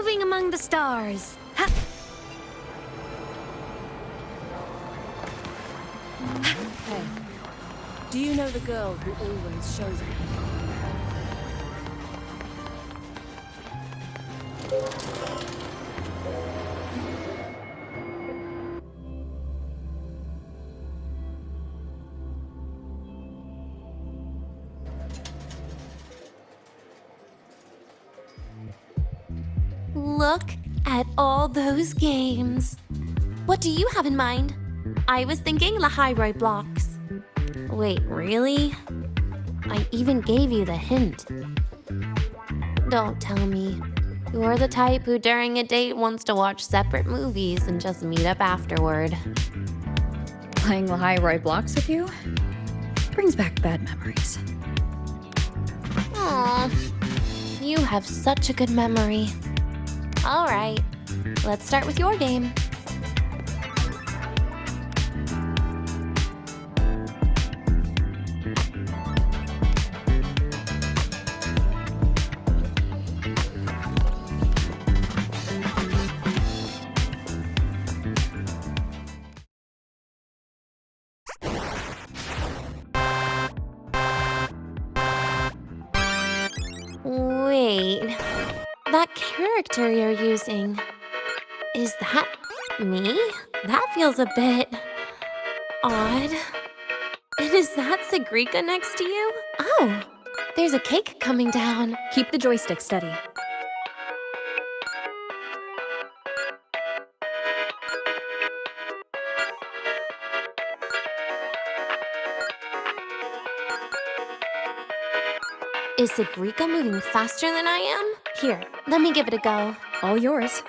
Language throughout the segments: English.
moving among the stars. Ha! Hey, do you know the girl who always shows up? Look at all those games. What do you have in mind? I was thinking Lahiroi blocks. Wait, really? I even gave you the hint. Don't tell me. You're the type who during a date wants to watch separate movies and just meet up afterward. Playing Lahiroi blocks with you brings back bad memories. Aw, you have such a good memory. All right, let's start with your game. Wait, that character you're using, is that me? That feels a bit odd. And is that Sigrika next to you? Oh, there's a cake coming down. Keep the joystick steady. Is Sigrika moving faster than I am? Here, let me give it a go. All yours.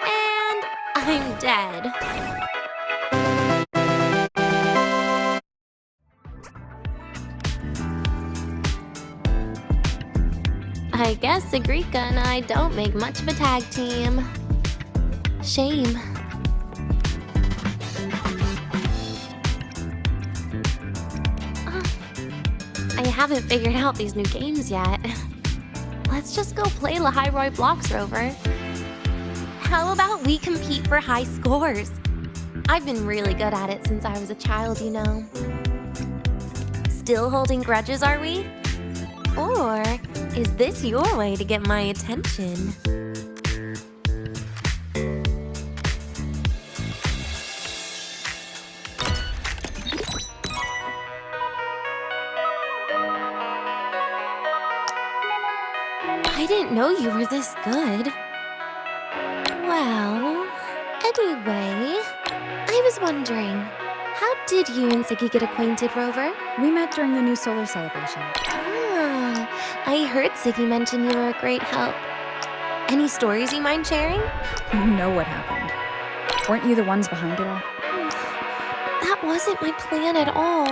And I'm dead. I guess Sigrika and I don't make much of a tag team. Shame. I haven't figured out these new games yet. Let's just go play Lahiroi blocks, Rover. How about we compete for high scores? I've been really good at it since I was a child, you know. Still holding grudges, are we? Or is this your way to get my attention? I didn't know you were this good. Well, anyway, I was wondering, how did you and Siggy get acquainted, Rover? We met during the new solar celebration. I heard Siggy mention you were a great help. Any stories you mind sharing? You know what happened. Weren't you the ones behind it all? That wasn't my plan at all.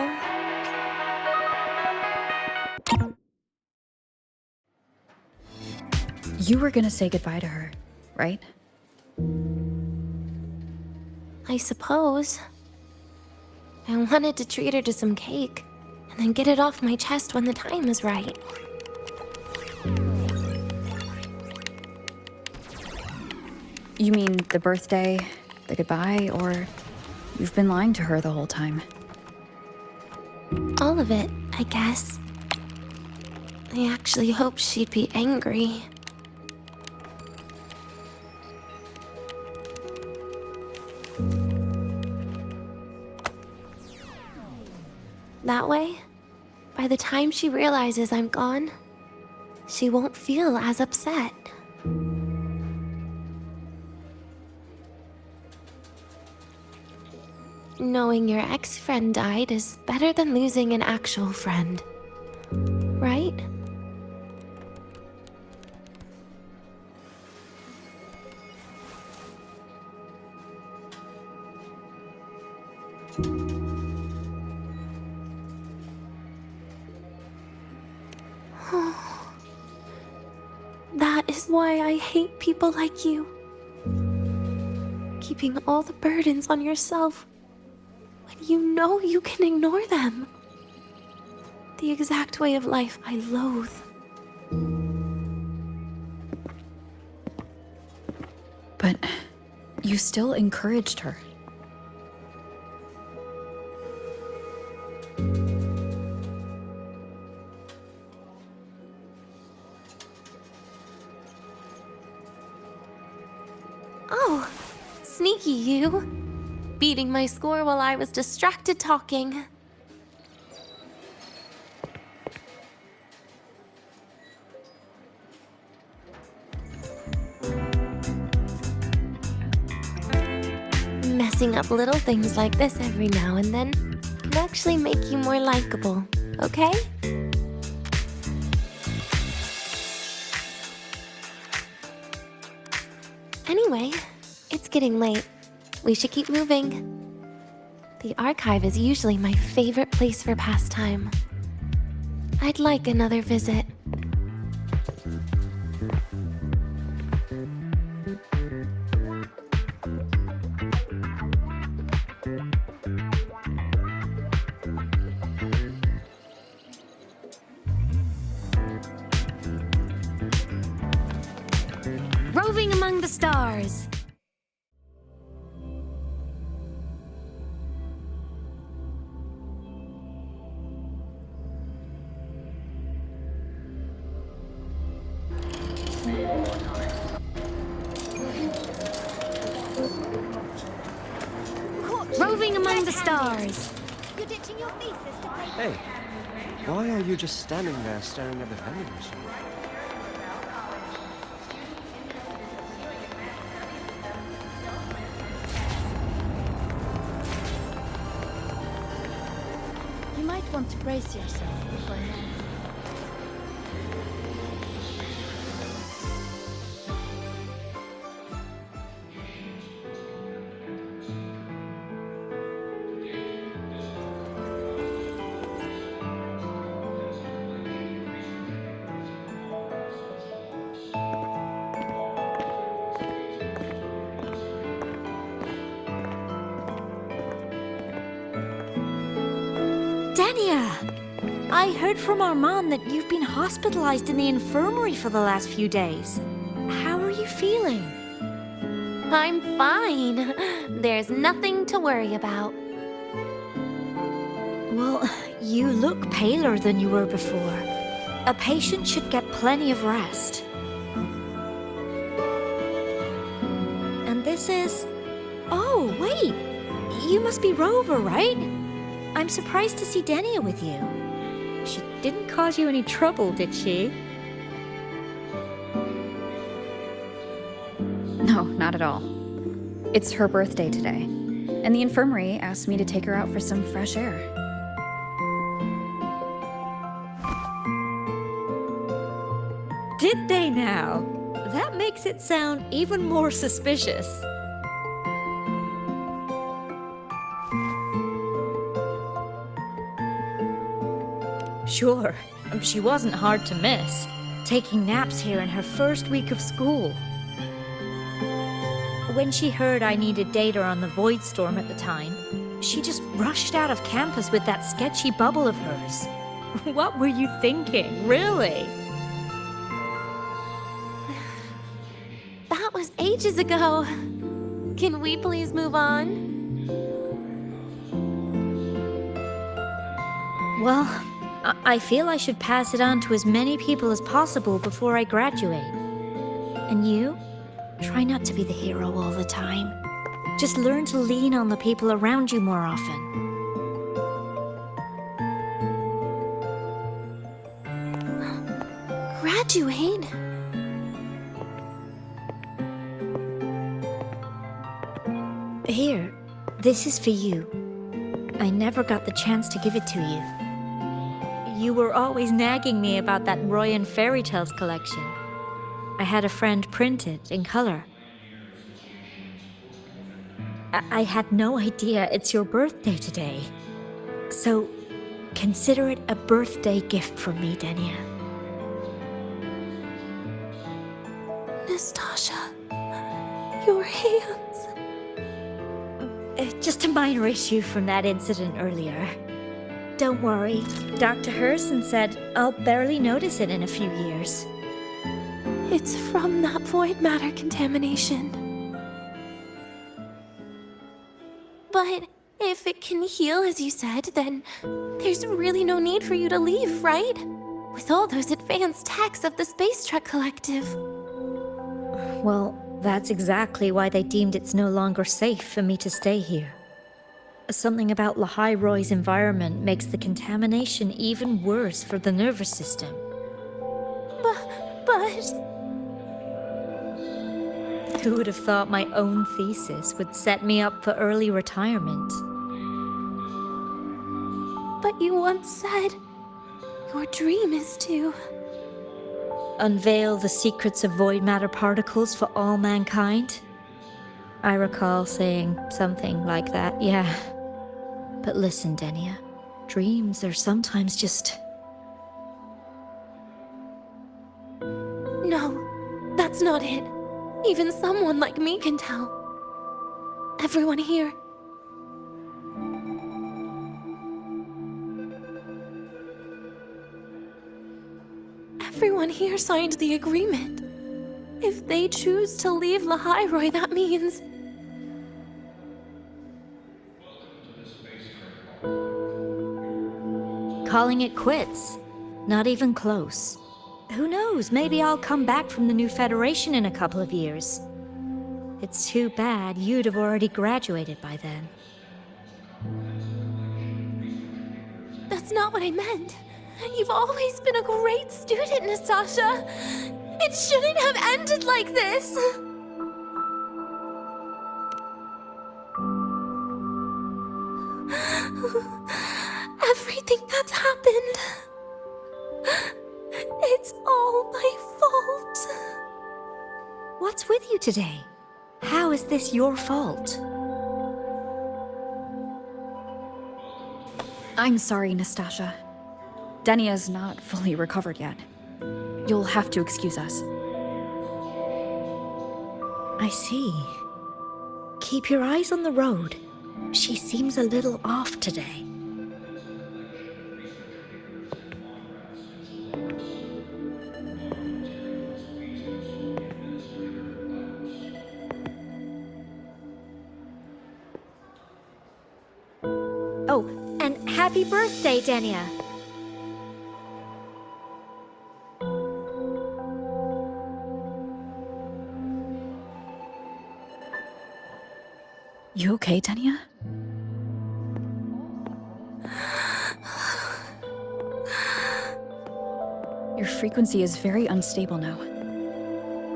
You were gonna say goodbye to her, right? I suppose. I wanted to treat her to some cake, and then get it off my chest when the time is right. You mean the birthday, the goodbye, or you've been lying to her the whole time? All of it, I guess. I actually hoped she'd be angry. That way, by the time she realizes I'm gone, she won't feel as upset. Knowing your ex-friend died is better than losing an actual friend, right? That is why I hate people like you. Keeping all the burdens on yourself when you know you can ignore them. The exact way of life I loathe. But you still encouraged her. Oh, sneaky you. Beating my score while I was distracted talking. Messing up little things like this every now and then can actually make you more likable, okay? Anyway, it's getting late. We should keep moving. The archive is usually my favorite place for pastime. I'd like another visit. Roving among the stars. Roving among the stars. You're ditching your thesis to play. Hey, why are you just standing there staring at the vending machine? You might want to brace yourself before now. I heard from Armand that you've been hospitalized in the infirmary for the last few days. How are you feeling? I'm fine. There's nothing to worry about. Well, you look paler than you were before. A patient should get plenty of rest. And this is... Oh, wait! You must be Rover, right? I'm surprised to see Denia with you. She didn't cause you any trouble, did she? No, not at all. It's her birthday today, and the infirmary asked me to take her out for some fresh air. Did they now? That makes it sound even more suspicious. Sure, she wasn't hard to miss, taking naps here in her first week of school. When she heard I needed data on the Void Storm at the time, she just rushed out of campus with that sketchy bubble of hers. What were you thinking, really? That was ages ago. Can we please move on? Well, I feel I should pass it on to as many people as possible before I graduate. And you? Try not to be the hero all the time. Just learn to lean on the people around you more often. Graduate? Here, this is for you. I never got the chance to give it to you. You were always nagging me about that Roy and Fairy Tales collection. I had a friend print it in color. I had no idea it's your birthday today. So, consider it a birthday gift from me, Denia. Nastasha, your hands. Just a minor issue from that incident earlier. Don't worry, Dr. Herson said I'll barely notice it in a few years. It's from that void matter contamination. But if it can heal, as you said, then there's really no need for you to leave, right? With all those advanced techs of the Space Trek Collective. Well, that's exactly why they deemed it's no longer safe for me to stay here. Something about Lahai-Roy's environment makes the contamination even worse for the nervous system. But... Who would have thought my own thesis would set me up for early retirement? But you once said your dream is to... Unveil the secrets of void matter particles for all mankind? I recall saying something like that, yeah. But listen, Denia, dreams are sometimes just... No, that's not it. Even someone like me can tell. Everyone here. Everyone here signed the agreement. If they choose to leave Lahai-Roy, that means... Calling it quits. Not even close. Who knows, maybe I'll come back from the new Federation in a couple of years. It's too bad you'd have already graduated by then. That's not what I meant. You've always been a great student, Nastasha. It shouldn't have ended like this. Everything that's happened... It's all my fault. What's with you today? How is this your fault? I'm sorry, Nastasha. Denia's not fully recovered yet. You'll have to excuse us. I see. Keep your eyes on the road. She seems a little off today. Oh, and happy birthday, Denia. You okay, Denia? Your frequency is very unstable now.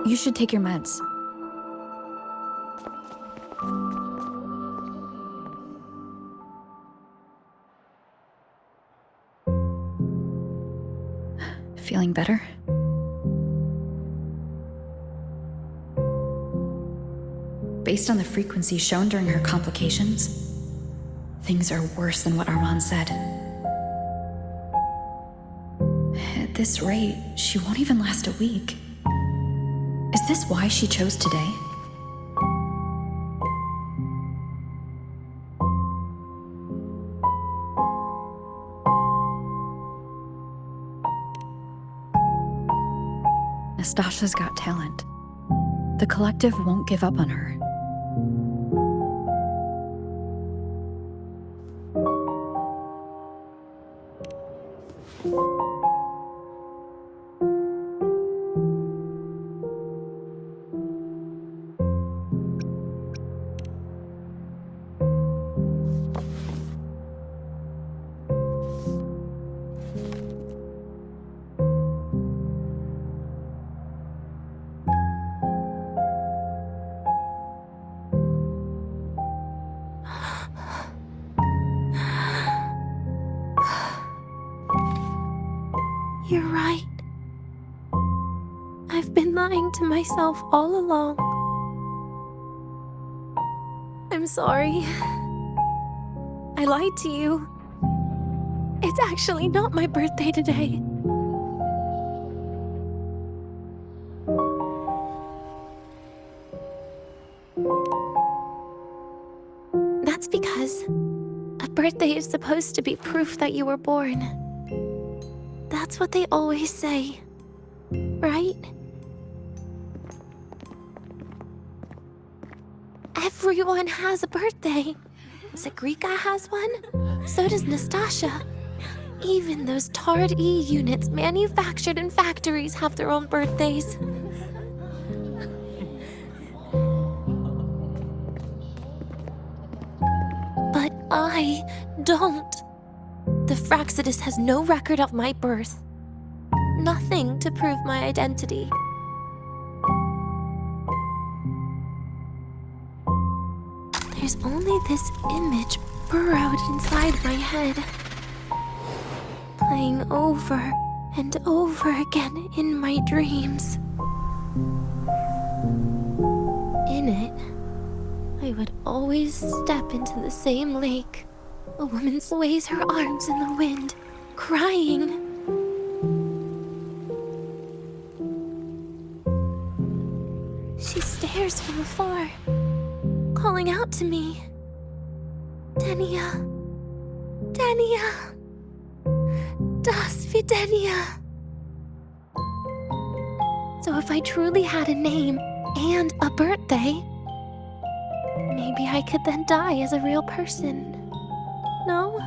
You should take your meds. Feeling better? Based on the frequency shown during her complications, things are worse than what Armand said. At this rate, she won't even last a week. Is this why she chose today? Nastasha's got talent. The collective won't give up on her. You're right. I've been lying to myself all along. I'm sorry. I lied to you. It's actually not my birthday today. That's because a birthday is supposed to be proof that you were born. That's what they always say, right? Everyone has a birthday. Zagrika has one, so does Nastasha. Even those Tard E units manufactured in factories have their own birthdays. But I don't. The Fraxidus has no record of my birth. Nothing to prove my identity. There's only this image burrowed inside my head, playing over and over again in my dreams. In it, I would always step into the same lake. A woman sways her arms in the wind, crying. She stares from afar, calling out to me. Denia. Denia. Das Videnia. So if I truly had a name and a birthday, maybe I could then die as a real person. No?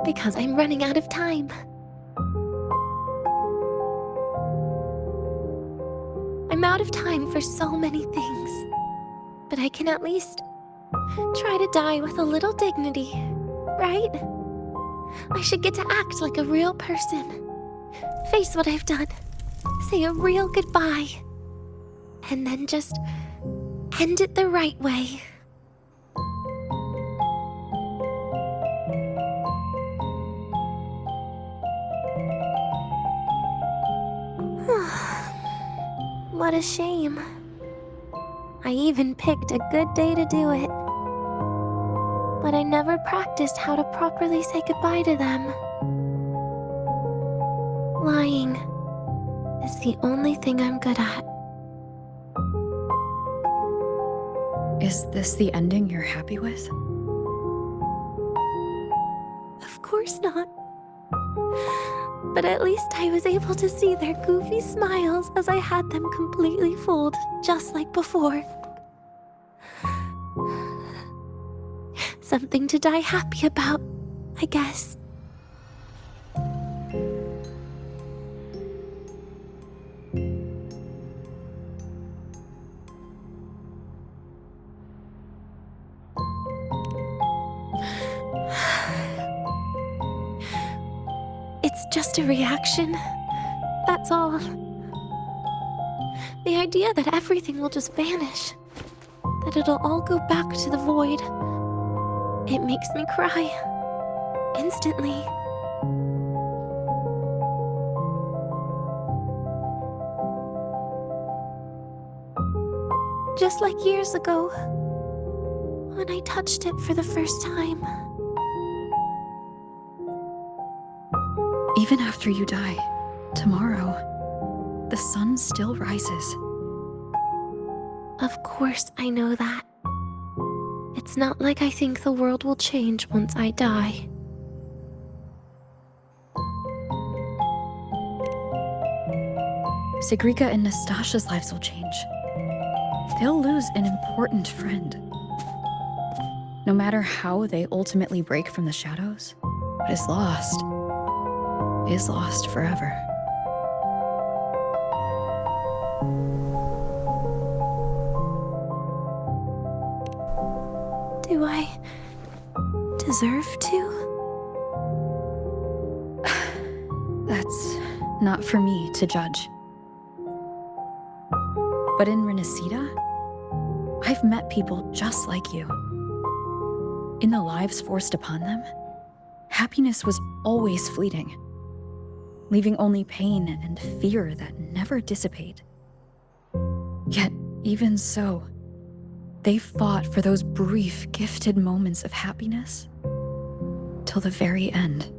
Because I'm running out of time. I'm out of time for so many things, but I can at least try to die with a little dignity, right? I should get to act like a real person, face what I've done, say a real goodbye, and then just end it the right way. What a shame. I even picked a good day to do it. But I never practiced how to properly say goodbye to them. Lying is the only thing I'm good at. Is this the ending you're happy with? Of course not. But at least I was able to see their goofy smiles as I had them completely fooled, just like before. Something to die happy about, I guess. It's just a reaction. That's all. The idea that everything will just vanish, that it'll all go back to the void, it makes me cry. Instantly. Just like years ago, when I touched it for the first time. Even after you die, tomorrow, the sun still rises. Of course I know that. It's not like I think the world will change once I die. Zagrika and Nastasha's lives will change. They'll lose an important friend. No matter how they ultimately break from the shadows, what is lost forever. Do I deserve to? That's not for me to judge. But in Renacida, I've met people just like you. In the lives forced upon them, happiness was always fleeting, leaving only pain and fear that never dissipate. Yet, even so, they fought for those brief, gifted moments of happiness. till the very end.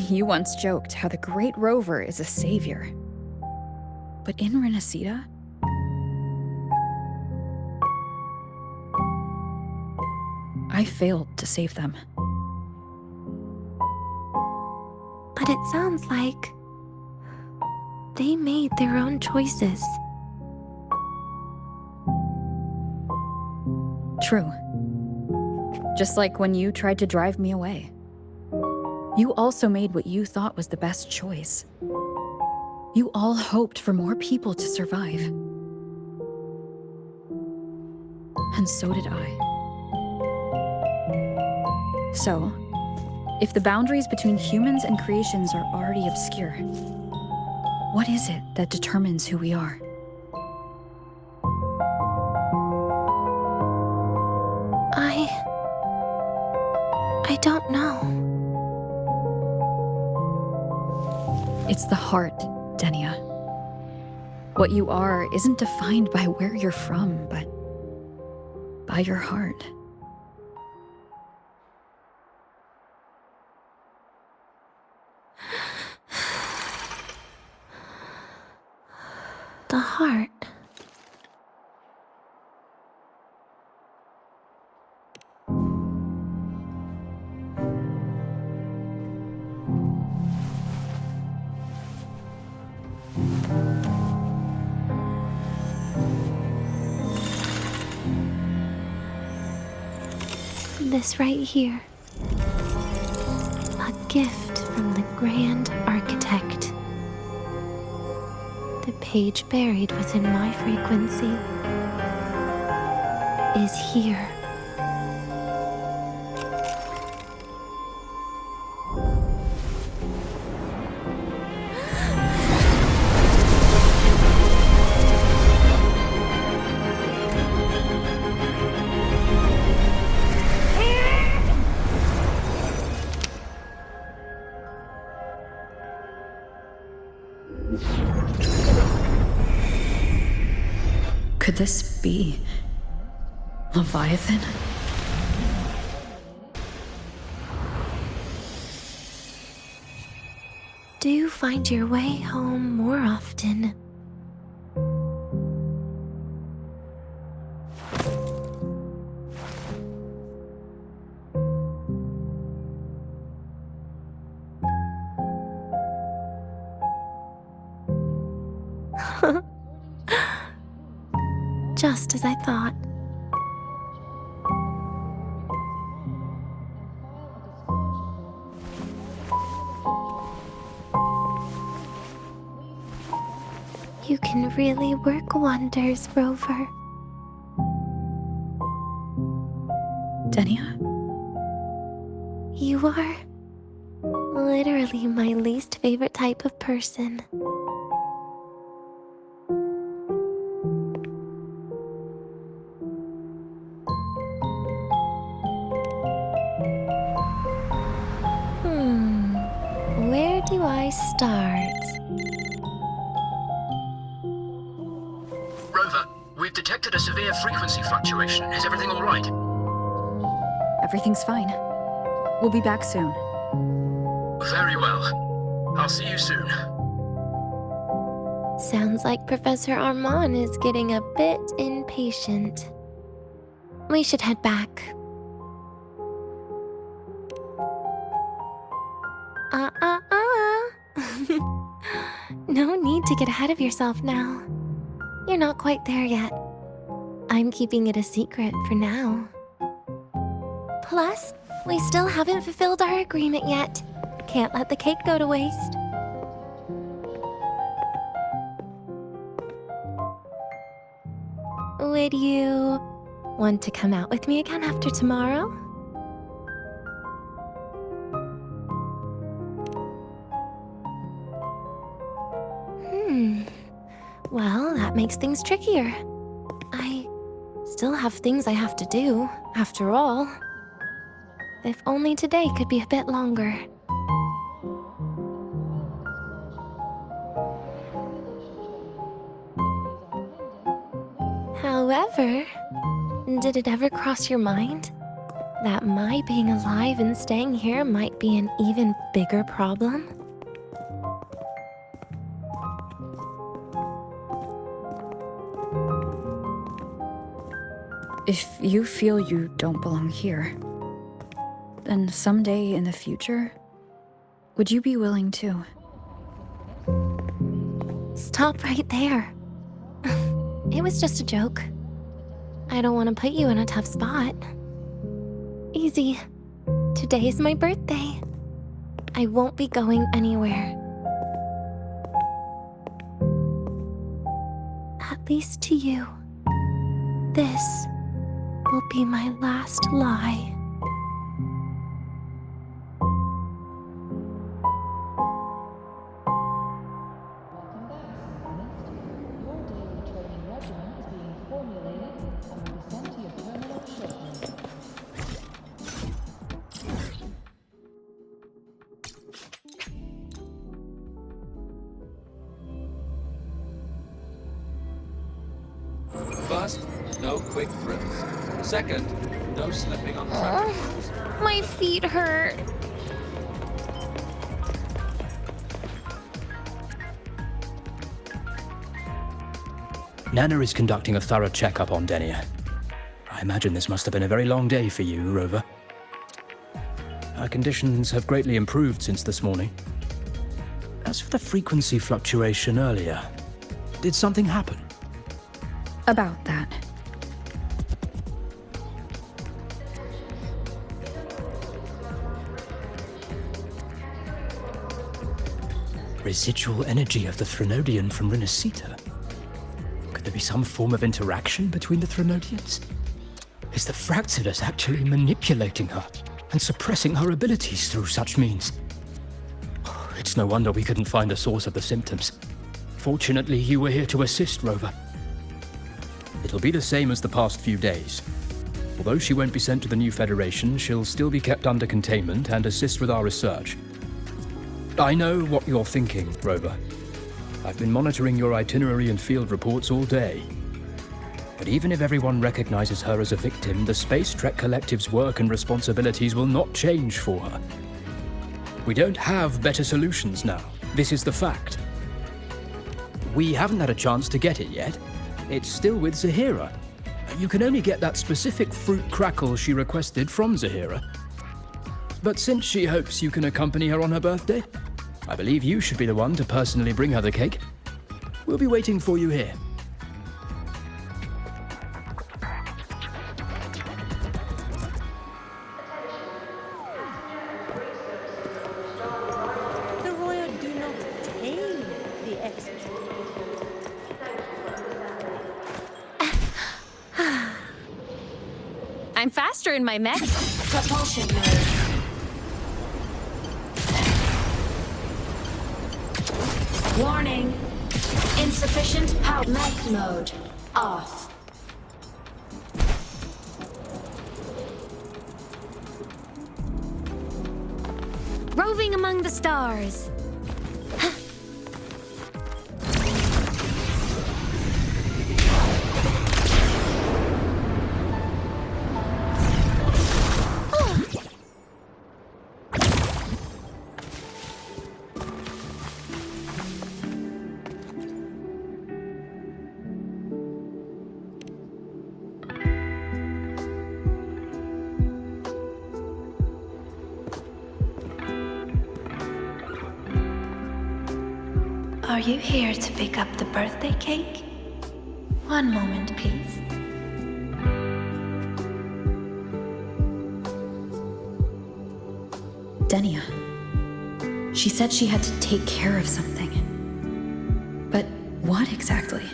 You once joked how the Great Rover is a savior. But in Renacida, I failed to save them. But it sounds like they made their own choices. True. Just like when you tried to drive me away. You also made what you thought was the best choice. You all hoped for more people to survive. And so did I. So, if the boundaries between humans and creations are already obscure, what is it that determines who we are? I don't know. It's the heart, Denia. What you are isn't defined by where you're from, but by your heart. The heart. This right here. A gift from the Grand Architect. The page buried within my frequency is here. Could this be Leviathan? Do you find your way home more often? Just as I thought. You can really work wonders, Rover. Denia? You are literally my least favorite type of person. Where do I start? Rover, we've detected a severe frequency fluctuation. Is everything all right? Everything's fine. We'll be back soon. Very well. I'll see you soon. Sounds like Professor Armand is getting a bit impatient. We should head back. No need to get ahead of yourself now. You're not quite there yet. I'm keeping it a secret for now. Plus, we still haven't fulfilled our agreement yet. Can't let the cake go to waste. Would you want to come out with me again after tomorrow? Well, that makes things trickier. I still have things I have to do, after all. If only today could be a bit longer. However, Did it ever cross your mind that my being alive and staying here might be an even bigger problem? If you feel you don't belong here, then someday in the future, would you be willing to? Stop right there. It was just a joke. I don't want to put you in a tough spot. Easy. Today is my birthday. I won't be going anywhere. At least to you. This will be my last lie. First, no quick thrills. Second, no slipping on traffic. My feet hurt. Nana is conducting a thorough checkup on Denia. I imagine this must have been a very long day for you, Rover. Her conditions have greatly improved since this morning. As for the frequency fluctuation earlier, did something happen? About that. Residual energy of the Threnodian from Renacita. Could there be some form of interaction between the Threnodians? Is the Fractidus actually manipulating her and suppressing her abilities through such means? It's no wonder we couldn't find the source of the symptoms. Fortunately, you were here to assist, Rover. It'll be the same as the past few days. Although she won't be sent to the new Federation, she'll still be kept under containment and assist with our research. I know what you're thinking, Rover. I've been monitoring your itinerary and field reports all day. But even if everyone recognizes her as a victim, the Space Trek Collective's work and responsibilities will not change for her. We don't have better solutions now. This is the fact. We haven't had a chance to get it yet. It's still with Zahira. You can only get that specific fruit crackle she requested from Zahira. But since she hopes you can accompany her on her birthday, I believe you should be the one to personally bring her the cake. We'll be waiting for you here. The Royal do not tame the exit. I'm faster in my mech. Propulsion mode. Warning. Insufficient power. Mech mode. Off. Roving among the stars. Are you here to pick up the birthday cake? One moment, please. Denia. She said she had to take care of something. But what exactly?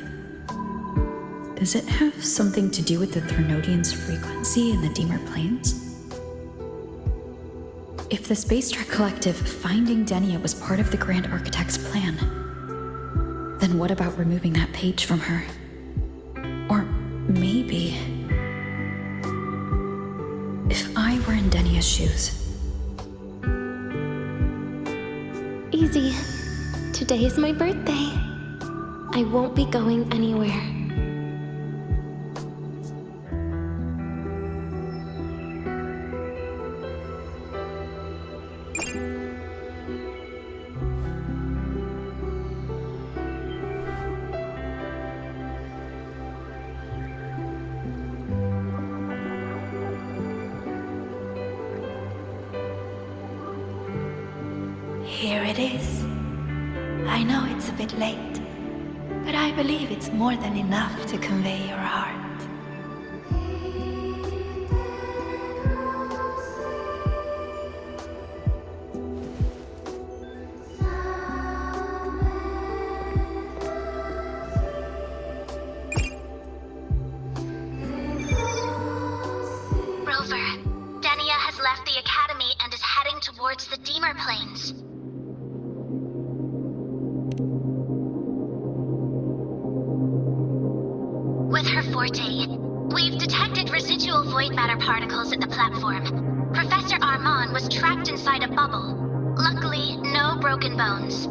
Does it have something to do with the Threnodian's frequency in the Deemer Plains? If the Space Trek Collective finding Denia was part of the Grand Architect's plan, then what about removing that page from her? Or maybe... if I were in Denia's shoes... Easy. Today is my birthday. I won't be going anywhere. it is. I know it's a bit late, but I believe it's more than enough to convey your heart. Rover, Denia has left the academy and is heading towards the Deemer Plains. With her forte, we've detected residual void matter particles at the platform. Professor Armand was trapped inside a bubble. Luckily, no broken bones.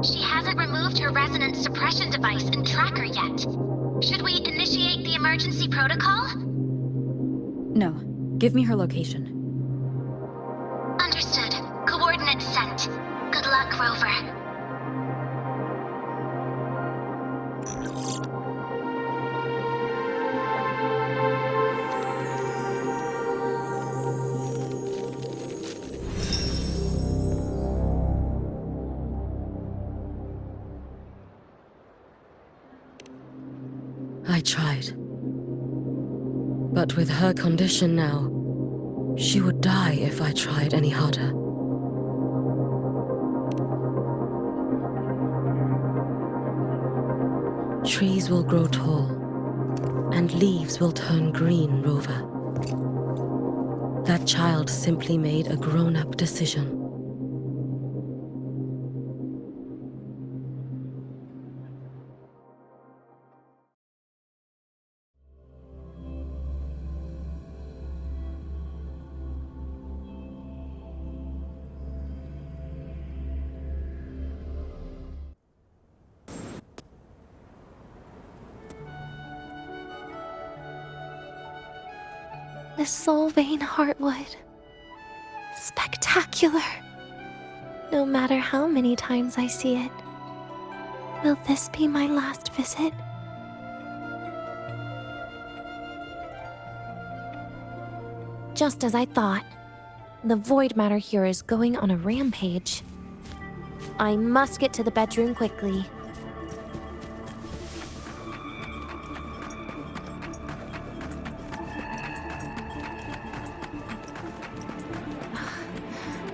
She hasn't removed her resonance suppression device and tracker yet. Should we initiate the emergency protocol? No. Give me her location. Understood. Coordinates sent. Good luck, Rover. I tried. But with her condition now, she would die if I tried any harder. Trees will grow tall, and leaves will turn green, Rover. That child simply made a grown-up decision. The Solvane Heartwood. Spectacular. No matter how many times I see it, will this be my last visit? Just as I thought, the void matter here is going on a rampage. I must get to the bedroom quickly.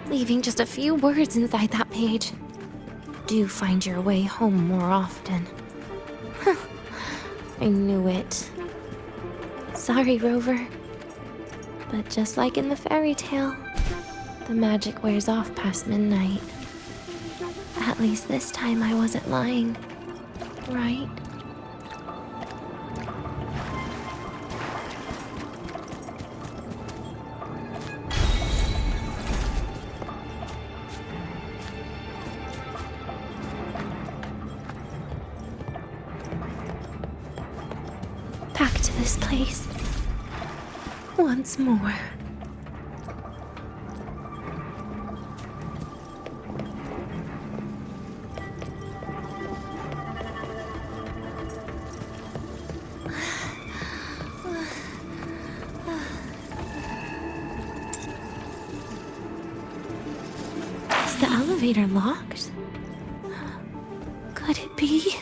Leaving just a few words inside that page. Do find your way home more often. I knew it. Sorry, Rover. But just like in the fairy tale, the magic wears off past midnight. At least this time I wasn't lying, right? Back to this place. Once more. Is the elevator locked? Could it be?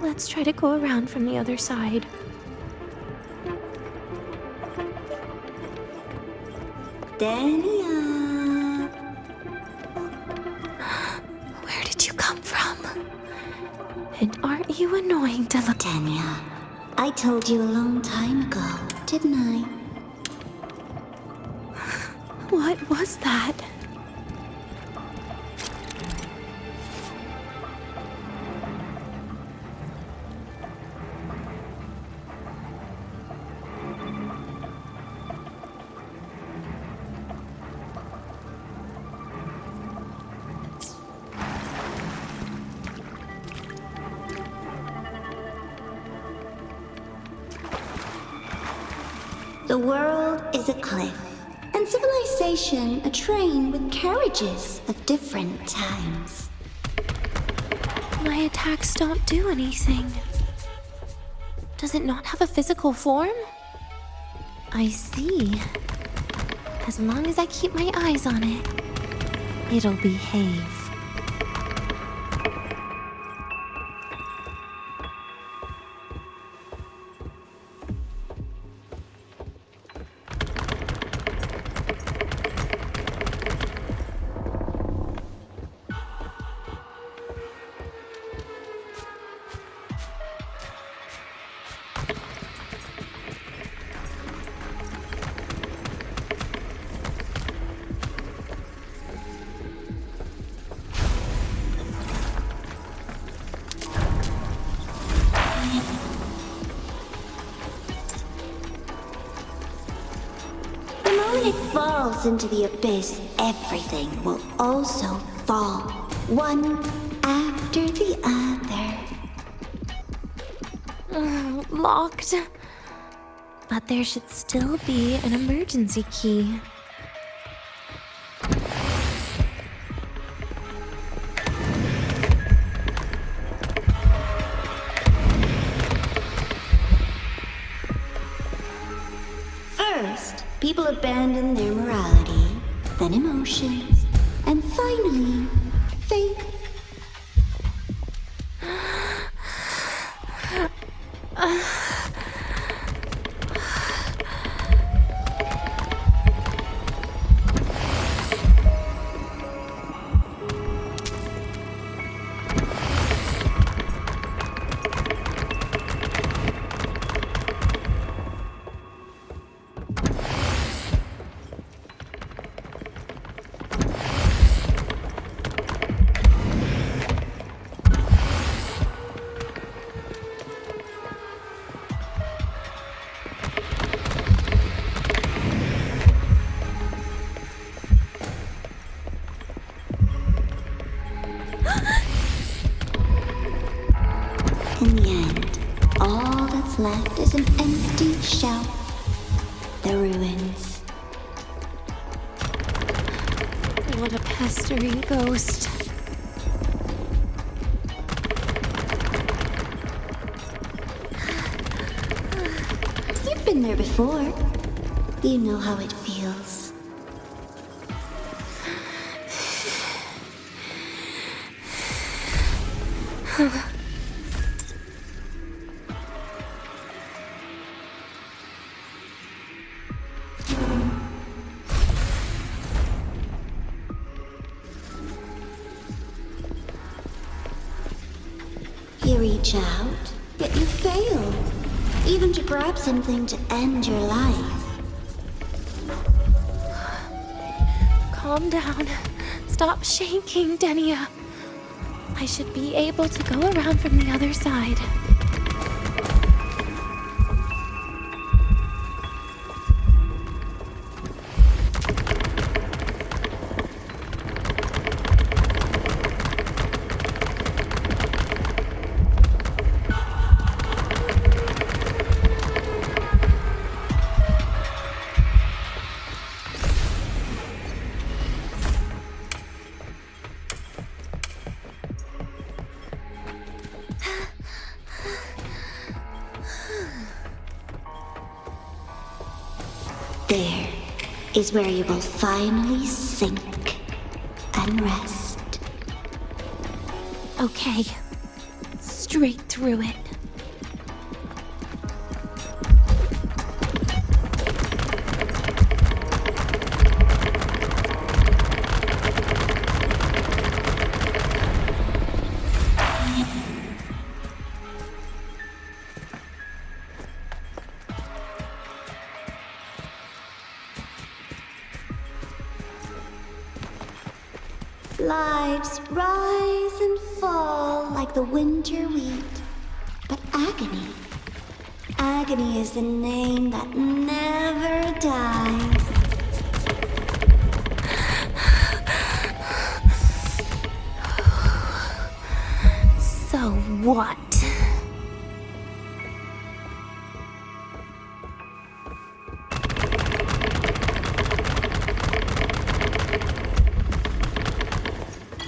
Let's try to go around from the other side. Denia! Where did you come from? And aren't you annoying to look at? Denia, I told you a long time ago, didn't I? What was that? The world is a cliff, and civilization a train with carriages of different times. My attacks don't do anything. Does it not have a physical form? I see. As long as I keep my eyes on it. it'll behave. When it falls into the abyss, everything will also fall, one after the other. Locked. But there should still be an emergency key. First, people abandon their morality, then emotions, and finally, faith. In the end, all that's left is an empty shell. The ruins. What a pestering ghost. You've been there before. You know how it feels. You reach out, yet you fail. Even to grab something to end your life. Calm down. Stop shaking, Denia. I should be able to go around from the other side. There is where you will finally sink and rest. Okay. Straight through it. Lives rise and fall like the winter wheat. But agony. Agony is the name that never dies. So what?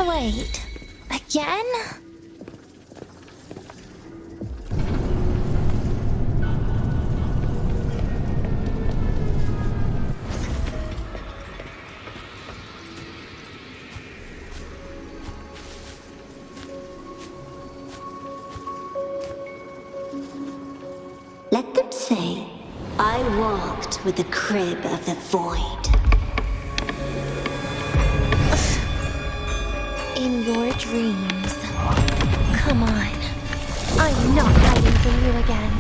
Wait, again? walked with the crib of the void. In your dreams. Come on. I'm not hiding from you again.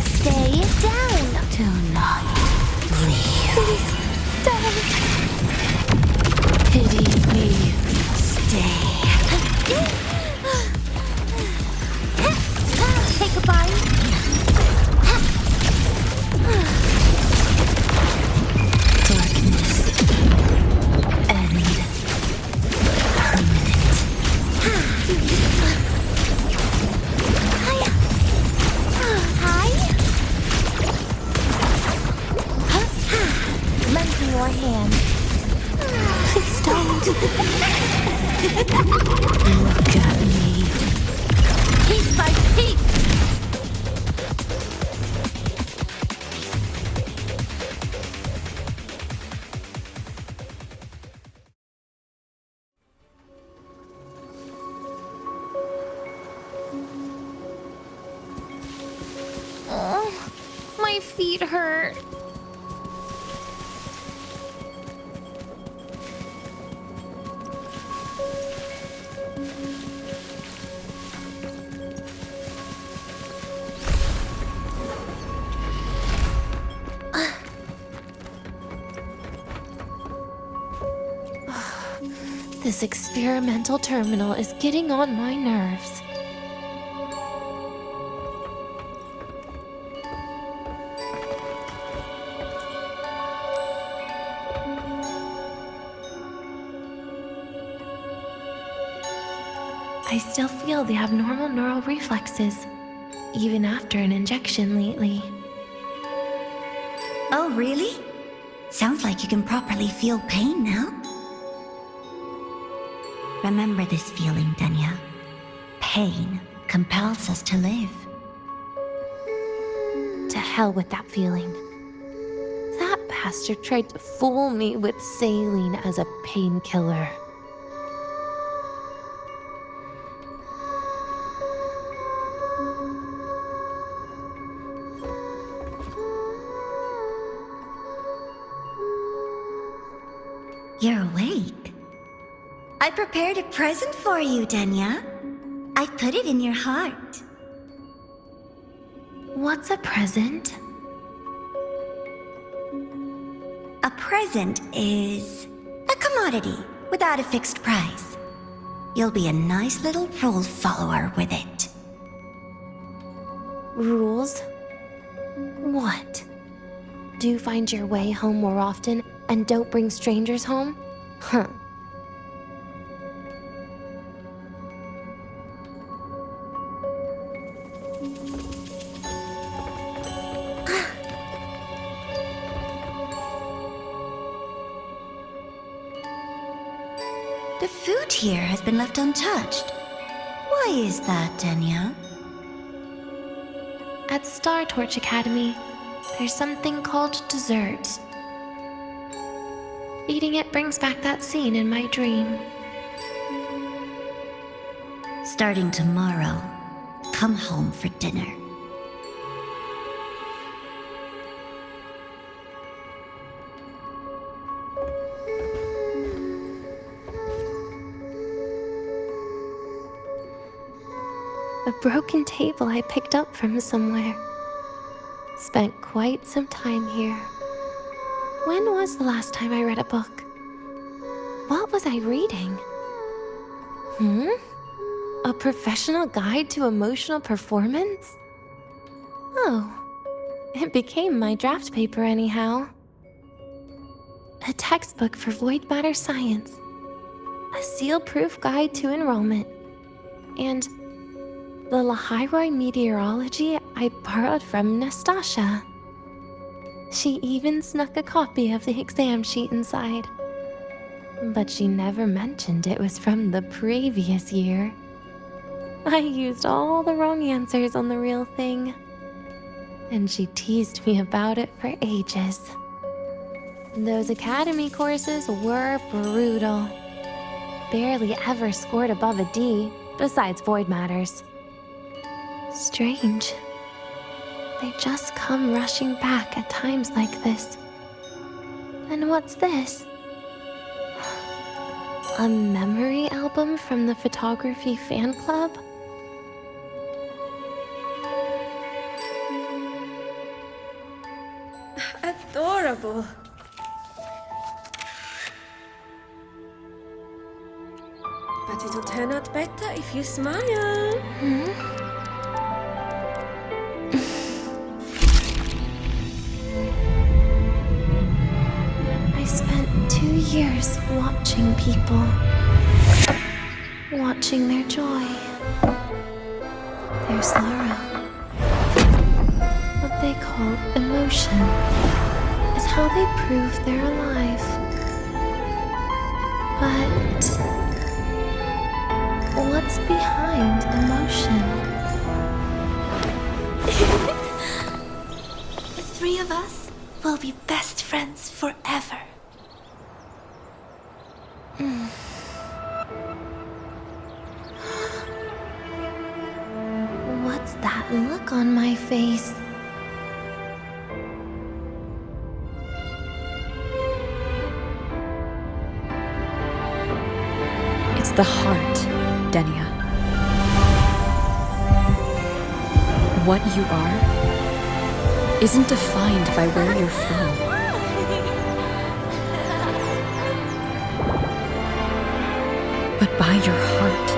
Stay down. Do not leave. Please don't. Pity me. Stay. Take a bite. Darkness. And permanent. Hi. Lend me your hand. Please don't. look at me. Piece by piece. Oh, my feet hurt. This experimental terminal is getting on my nerves. I still feel the abnormal neural reflexes, even after an injection lately. Oh, really? Sounds like you can properly feel pain now. Remember this feeling, Danya. Pain compels us to live. To hell with that feeling. That bastard tried to fool me with saline as a painkiller. You're awake. I prepared a present for you, Danya. I put it in your heart. What's a present? A present is a commodity without a fixed price. You'll be a nice little rule follower with it. Rules? What? Do you find your way home more often and don't bring strangers home? Huh. The food here has been left untouched. Why is that, Danya? At Star Torch Academy, there's something called dessert. Eating it brings back that scene in my dream. Starting tomorrow, come home for dinner. A broken table I picked up from somewhere. Spent quite some time here. When was the last time I read a book? What was I reading? A professional guide to emotional performance? Oh, it became my draft paper anyhow. A textbook for void matter science. A seal-proof guide to enrollment. And the Lahiroi meteorology I borrowed from Nastasha. She even snuck a copy of the exam sheet inside. But she never mentioned it was from the previous year. I used all the wrong answers on the real thing. And she teased me about it for ages. Those academy courses were brutal. barely ever scored above a D, besides void matters. Strange. They just come rushing back at times like this. And what's this? A memory album from the photography fan club? Adorable. But it'll turn out better if you smile. I spent 2 years watching people. Watching their joy. Their sorrow. What they call emotion is how they prove they're alive. But what's behind emotion? The three of us will be best friends forever. What's that look on my face? It's the heart, Denia. What you are isn't defined by where you're from. But by your heart.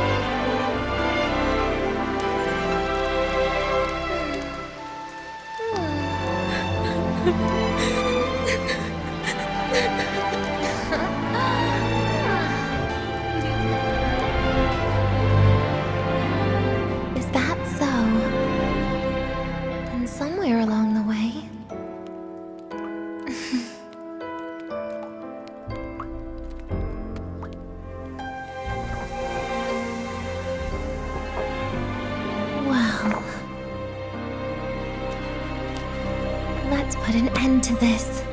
Is that so? Then somewhere along the way... Well... Let's put an end to this.